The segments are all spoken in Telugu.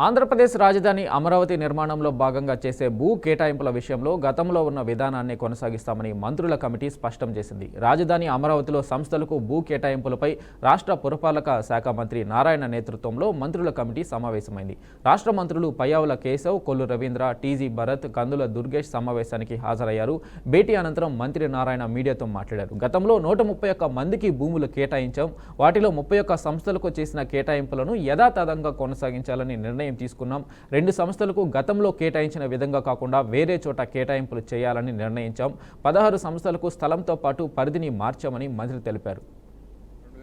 ఆంధ్రప్రదేశ్ రాజధాని అమరావతి నిర్మాణంలో భాగంగా చేసే భూ కేటాయింపుల విషయంలో గతంలో ఉన్న విధానాన్ని కొనసాగిస్తామని మంత్రుల కమిటీ స్పష్టం చేసింది. రాజధాని అమరావతిలో సంస్థలకు భూ కేటాయింపులపై రాష్ట్ర పురపాలక శాఖ మంత్రి నారాయణ నేతృత్వంలో మంత్రుల కమిటీ సమావేశమైంది. రాష్ట్ర మంత్రులు పయ్యావుల కేశవ్, కొల్లు రవీంద్ర, టీజీ భరత్, కందుల దుర్గేష్ సమావేశానికి హాజరయ్యారు. భేటీ అనంతరం మంత్రి నారాయణ మీడియాతో మాట్లాడారు. గతంలో 131 మందికి భూములు కేటాయించాం. వాటిలో 31 సంస్థలకు చేసిన కేటాయింపులను యథాతథంగా కొనసాగించాలని నిర్ణయం తీసుకున్నాం. 2 సంస్థలకు గతంలో కేటాయించిన విధంగా కాకుండా వేరే చోట కేటాయింపులు చేయాలని నిర్ణయించాం. 16 సంస్థలకు స్థలంతో పాటు పరిధిని మార్చామని మంత్రి తెలిపారు.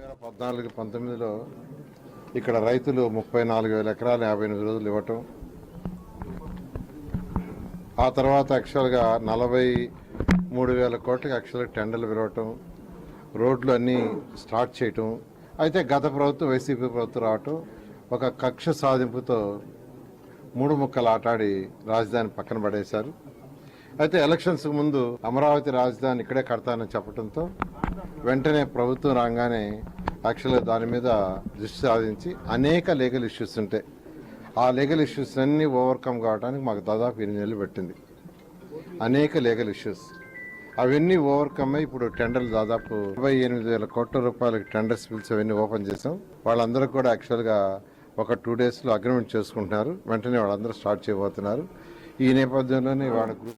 2014-19లో ఇక్కడ రైతులు 34,000 ఎకరాలు 58 రోజులు ఇవ్వటం, ఆ తర్వాత యాక్చువల్గా 43,000 కోట్లకి యాక్చువల్గా టెండర్లు విరవటం, రోడ్లు అన్నీ స్టార్ట్ చేయటం. అయితే గత ప్రభుత్వం వైసీపీ ప్రభుత్వం రావటం ఒక కక్ష సాధింపుతో 3 ముక్కలు ఆటాడి రాజధాని పక్కన పడేశారు. అయితే ఎలక్షన్స్కి ముందు అమరావతి రాజధాని ఇక్కడే కడతానని చెప్పడంతో వెంటనే ప్రభుత్వం రాగానే యాక్చువల్గా దాని మీద దృష్టి సాధించి అనేక లీగల్ ఇష్యూస్ ఉంటాయి. ఆ లీగల్ ఇష్యూస్ అన్నీ ఓవర్కమ్ కావడానికి మాకు దాదాపు 8 నెలలు పెట్టింది. అనేక లీగల్ ఇష్యూస్ అవన్నీ ఓవర్కమ్ అయ్యి ఇప్పుడు టెండర్లు దాదాపు 28,000 కోట్ల రూపాయలకి టెండర్స్ పిలిచి అవన్నీ ఓపెన్ చేసాం. వాళ్ళందరూ కూడా యాక్చువల్గా ఒక 2 డేస్లో అగ్రిమెంట్ చేసుకుంటున్నారు. వెంటనే వాళ్ళందరూ స్టార్ట్ చేయబోతున్నారు. ఈ నేపథ్యంలోనే వాళ్ళ గ్రూప్